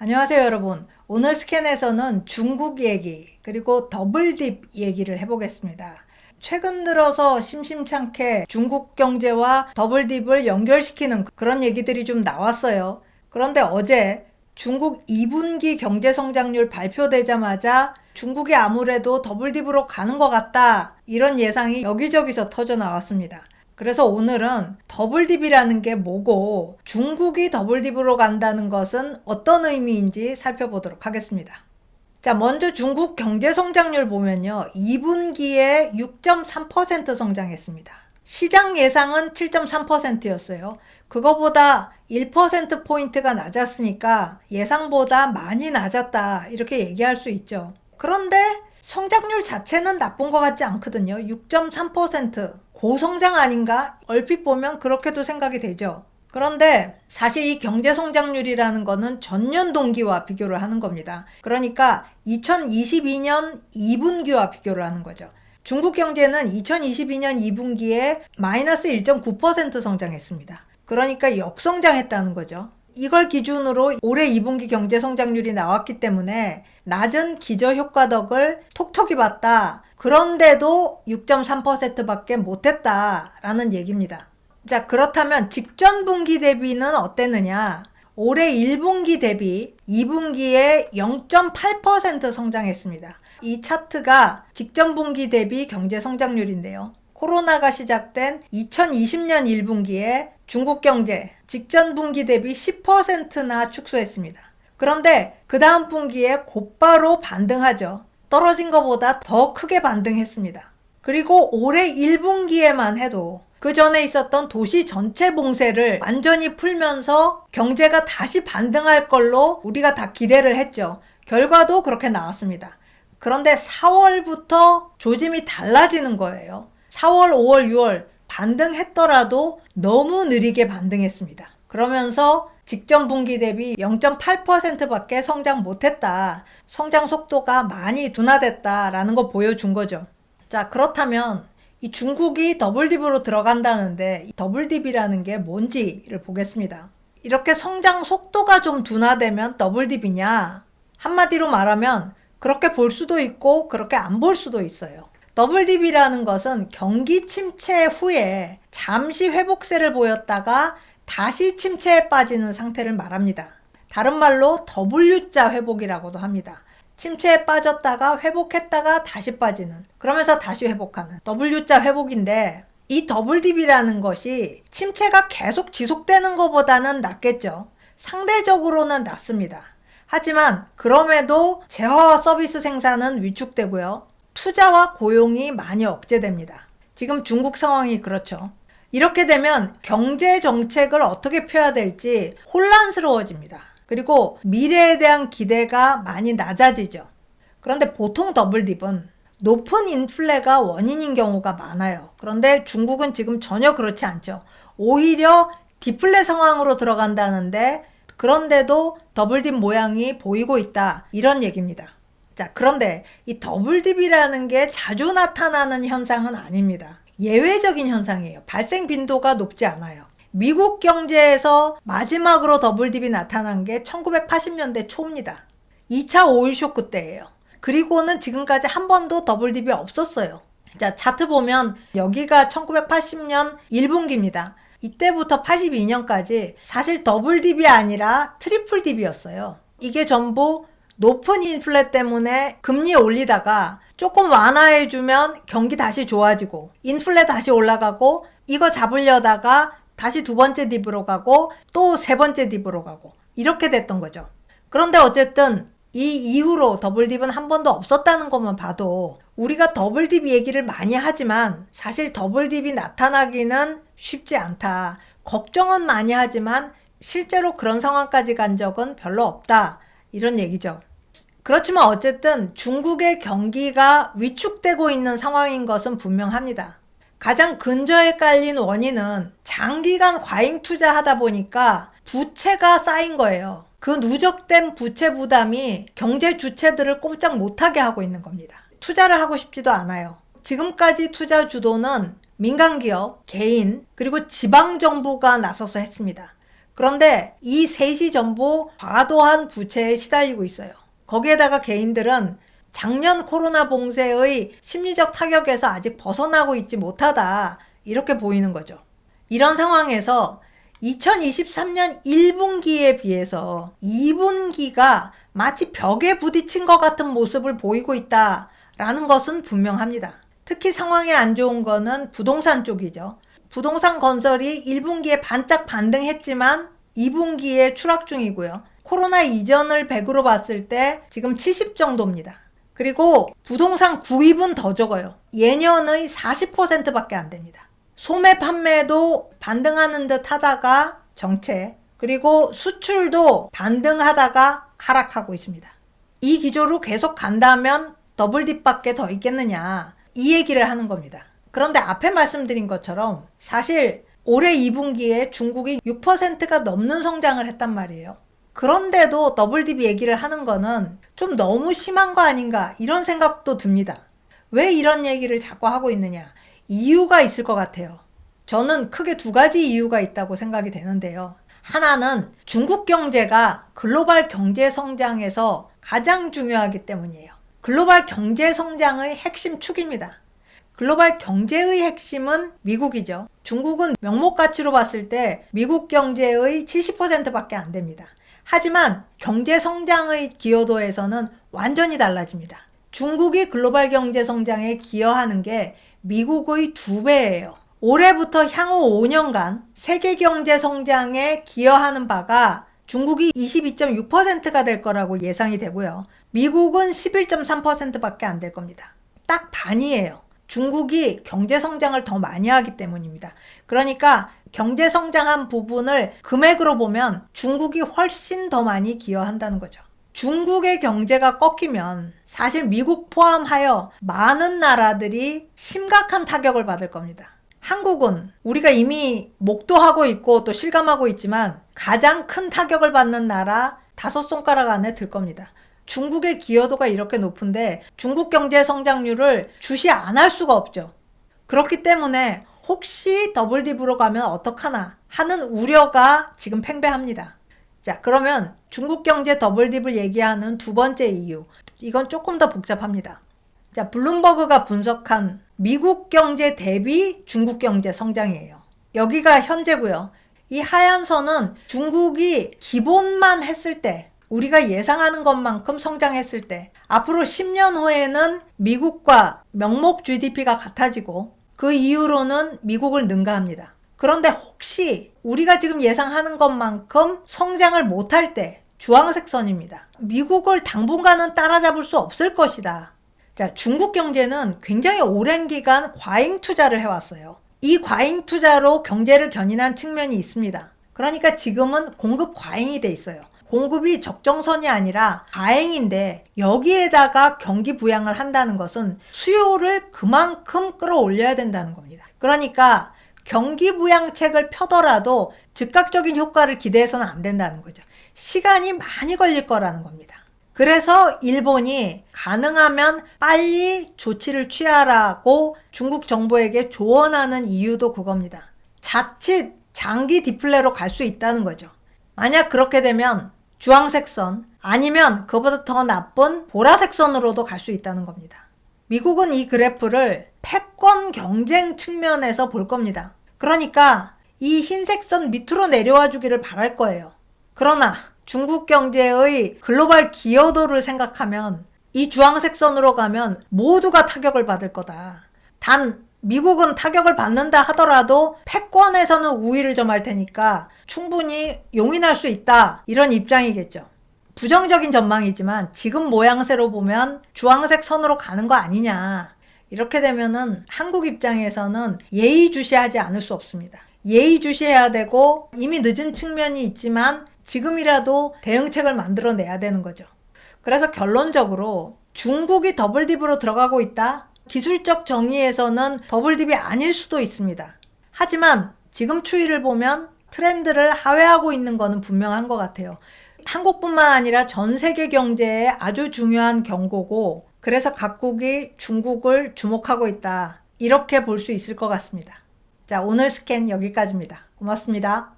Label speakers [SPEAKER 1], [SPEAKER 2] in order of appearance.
[SPEAKER 1] 안녕하세요, 여러분. 오늘 스캔에서는 중국 얘기, 그리고 더블딥 얘기를 해보겠습니다. 최근 들어서 심심찮게 중국 경제와 더블딥을 연결시키는 그런 얘기들이 좀 나왔어요. 그런데 어제 중국 2분기 경제 성장률 발표되자마자 중국이 아무래도 더블딥으로 가는 것 같다, 이런 예상이 여기저기서 터져 나왔습니다. 그래서 오늘은 더블딥이라는 게 뭐고 중국이 더블딥으로 간다는 것은 어떤 의미인지 살펴보도록 하겠습니다. 자, 먼저 중국 경제 성장률 보면요, 2분기에 6.3% 성장했습니다. 시장 예상은 7.3%였어요. 그거보다 1%포인트가 낮았으니까 예상보다 많이 낮았다, 이렇게 얘기할 수 있죠. 그런데 성장률 자체는 나쁜 것 같지 않거든요. 6.3%. 고성장 아닌가? 얼핏 보면 그렇게도 생각이 되죠. 그런데 사실 이 경제 성장률이라는 거는 전년 동기와 비교를 하는 겁니다. 그러니까 2022년 2분기와 비교를 하는 거죠. 중국 경제는 2022년 2분기에 마이너스 1.9% 성장했습니다. 그러니까 역성장했다는 거죠. 이걸 기준으로 올해 2분기 경제 성장률이 나왔기 때문에 낮은 기저효과 덕을 톡톡히 봤다. 그런데도 6.3%밖에 못했다라는 얘기입니다. 자, 그렇다면 직전 분기 대비는 어땠느냐? 올해 1분기 대비 2분기에 0.8% 성장했습니다. 이 차트가 직전 분기 대비 경제 성장률인데요. 코로나가 시작된 2020년 1분기에 중국 경제 직전 분기 대비 10%나 축소했습니다. 그런데 그 다음 분기에 곧바로 반등하죠. 떨어진 것보다 더 크게 반등했습니다. 그리고 올해 1분기에만 해도 그 전에 있었던 도시 전체 봉쇄를 완전히 풀면서 경제가 다시 반등할 걸로 우리가 다 기대를 했죠. 결과도 그렇게 나왔습니다. 그런데 4월부터 조짐이 달라지는 거예요. 4월, 5월, 6월 반등했더라도 너무 느리게 반등했습니다. 그러면서 직전 분기 대비 0.8%밖에 성장 못했다. 성장 속도가 많이 둔화됐다라는 거 보여준 거죠. 자, 그렇다면 이 중국이 더블딥으로 들어간다는데 이 더블딥이라는 게 뭔지를 보겠습니다. 이렇게 성장 속도가 좀 둔화되면 더블딥이냐? 한마디로 말하면 그렇게 볼 수도 있고 그렇게 안 볼 수도 있어요. 더블딥이라는 것은 경기 침체 후에 잠시 회복세를 보였다가 다시 침체에 빠지는 상태를 말합니다. 다른 말로 W자 회복이라고도 합니다. 침체에 빠졌다가 회복했다가 다시 빠지는, 그러면서 다시 회복하는 W자 회복인데, 이 더블딥이라는 것이 침체가 계속 지속되는 것보다는 낫겠죠. 상대적으로는 낫습니다. 하지만 그럼에도 재화와 서비스 생산은 위축되고요. 투자와 고용이 많이 억제됩니다. 지금 중국 상황이 그렇죠. 이렇게 되면 경제 정책을 어떻게 펴야 될지 혼란스러워집니다. 그리고 미래에 대한 기대가 많이 낮아지죠. 그런데 보통 더블딥은 높은 인플레가 원인인 경우가 많아요. 그런데 중국은 지금 전혀 그렇지 않죠. 오히려 디플레 상황으로 들어간다는데 그런데도 더블딥 모양이 보이고 있다, 이런 얘기입니다. 자, 그런데 이 더블딥이라는 게 자주 나타나는 현상은 아닙니다. 예외적인 현상이에요. 발생 빈도가 높지 않아요. 미국 경제에서 마지막으로 더블딥이 나타난 게 1980년대 초입니다. 2차 오일 쇼크 때예요. 그리고는 지금까지 한 번도 더블딥이 없었어요. 자, 차트 보면 여기가 1980년 1분기입니다. 이때부터 82년까지 사실 더블딥이 아니라 트리플딥이었어요. 이게 전부 높은 인플레 때문에 금리 올리다가 조금 완화해주면 경기 다시 좋아지고 인플레 다시 올라가고 이거 잡으려다가 다시 두 번째 딥으로 가고 또 세 번째 딥으로 가고 이렇게 됐던 거죠. 그런데 어쨌든 이 이후로 더블딥은 한 번도 없었다는 것만 봐도 우리가 더블딥 얘기를 많이 하지만 사실 더블딥이 나타나기는 쉽지 않다. 걱정은 많이 하지만 실제로 그런 상황까지 간 적은 별로 없다, 이런 얘기죠. 그렇지만 어쨌든 중국의 경기가 위축되고 있는 상황인 것은 분명합니다. 가장 근저에 깔린 원인은 장기간 과잉 투자하다 보니까 부채가 쌓인 거예요. 그 누적된 부채 부담이 경제 주체들을 꼼짝 못하게 하고 있는 겁니다. 투자를 하고 싶지도 않아요. 지금까지 투자 주도는 민간기업, 개인, 그리고 지방정부가 나서서 했습니다. 그런데 이 셋이 전부 과도한 부채에 시달리고 있어요. 거기에다가 개인들은 작년 코로나 봉쇄의 심리적 타격에서 아직 벗어나고 있지 못하다, 이렇게 보이는 거죠. 이런 상황에서 2023년 1분기에 비해서 2분기가 마치 벽에 부딪힌 것 같은 모습을 보이고 있다라는 것은 분명합니다. 특히 상황이 안 좋은 거는 부동산 쪽이죠. 부동산 건설이 1분기에 반짝 반등했지만 2분기에 추락 중이고요. 코로나 이전을 100으로 봤을 때 지금 70 정도입니다. 그리고 부동산 구입은 더 적어요. 예년의 40%밖에 안 됩니다. 소매 판매도 반등하는 듯 하다가 정체, 그리고 수출도 반등하다가 하락하고 있습니다. 이 기조로 계속 간다면 더블딥밖에 더 있겠느냐, 이 얘기를 하는 겁니다. 그런데 앞에 말씀드린 것처럼 사실 올해 2분기에 중국이 6%가 넘는 성장을 했단 말이에요. 그런데도 더블딥 얘기를 하는 거는 좀 너무 심한 거 아닌가, 이런 생각도 듭니다. 왜 이런 얘기를 자꾸 하고 있느냐? 이유가 있을 것 같아요. 저는 크게 두 가지 이유가 있다고 생각이 되는데요. 하나는 중국 경제가 글로벌 경제 성장에서 가장 중요하기 때문이에요. 글로벌 경제 성장의 핵심 축입니다. 글로벌 경제의 핵심은 미국이죠. 중국은 명목 가치로 봤을 때 미국 경제의 70%밖에 안 됩니다. 하지만 경제 성장의 기여도에서는 완전히 달라집니다. 중국이 글로벌 경제 성장에 기여하는 게 미국의 2배예요. 올해부터 향후 5년간 세계 경제 성장에 기여하는 바가 중국이 22.6%가 될 거라고 예상이 되고요. 미국은 11.3%밖에 안 될 겁니다. 딱 반이에요. 중국이 경제 성장을 더 많이 하기 때문입니다. 그러니까 경제 성장한 부분을 금액으로 보면 중국이 훨씬 더 많이 기여한다는 거죠. 중국의 경제가 꺾이면 사실 미국 포함하여 많은 나라들이 심각한 타격을 받을 겁니다. 한국은 우리가 이미 목도하고 있고 또 실감하고 있지만 가장 큰 타격을 받는 나라 5손가락 안에 들 겁니다. 중국의 기여도가 이렇게 높은데 중국 경제 성장률을 주시 안 할 수가 없죠. 그렇기 때문에 혹시 더블딥으로 가면 어떡하나 하는 우려가 지금 팽배합니다. 자, 그러면 중국 경제 더블딥을 얘기하는 두 번째 이유, 이건 조금 더 복잡합니다. 자, 블룸버그가 분석한 미국 경제 대비 중국 경제 성장이에요. 여기가 현재고요. 이 하얀 선은 중국이 기본만 했을 때, 우리가 예상하는 것만큼 성장했을 때, 앞으로 10년 후에는 미국과 명목 GDP가 같아지고 그 이후로는 미국을 능가합니다. 그런데 혹시 우리가 지금 예상하는 것만큼 성장을 못할 때, 주황색 선입니다. 미국을 당분간은 따라잡을 수 없을 것이다. 자, 중국 경제는 굉장히 오랜 기간 과잉 투자를 해왔어요. 이 과잉 투자로 경제를 견인한 측면이 있습니다. 그러니까 지금은 공급 과잉이 돼 있어요. 공급이 적정선이 아니라 과잉인데 여기에다가 경기 부양을 한다는 것은 수요를 그만큼 끌어올려야 된다는 겁니다. 그러니까 경기 부양책을 펴더라도 즉각적인 효과를 기대해서는 안 된다는 거죠. 시간이 많이 걸릴 거라는 겁니다. 그래서 일본이 가능하면 빨리 조치를 취하라고 중국 정부에게 조언하는 이유도 그겁니다. 자칫 장기 디플레로 갈 수 있다는 거죠. 만약 그렇게 되면 주황색 선, 아니면 그보다 더 나쁜 보라색 선으로도 갈 수 있다는 겁니다. 미국은 이 그래프를 패권 경쟁 측면에서 볼 겁니다. 그러니까 이 흰색 선 밑으로 내려와 주기를 바랄 거예요. 그러나 중국 경제의 글로벌 기여도를 생각하면 이 주황색 선으로 가면 모두가 타격을 받을 거다. 단 미국은 타격을 받는다 하더라도 패권에서는 우위를 점할 테니까 충분히 용인할 수 있다, 이런 입장이겠죠. 부정적인 전망이지만 지금 모양새로 보면 주황색 선으로 가는 거 아니냐, 이렇게 되면은 한국 입장에서는 예의주시하지 않을 수 없습니다. 예의주시해야 되고 이미 늦은 측면이 있지만 지금이라도 대응책을 만들어내야 되는 거죠. 그래서 결론적으로 중국이 더블딥으로 들어가고 있다? 기술적 정의에서는 더블딥이 아닐 수도 있습니다. 하지만 지금 추이를 보면 트렌드를 하회하고 있는 것은 분명한 것 같아요. 한국뿐만 아니라 전 세계 경제에 아주 중요한 경고고, 그래서 각국이 중국을 주목하고 있다, 이렇게 볼 수 있을 것 같습니다. 자, 오늘 스캔 여기까지입니다. 고맙습니다.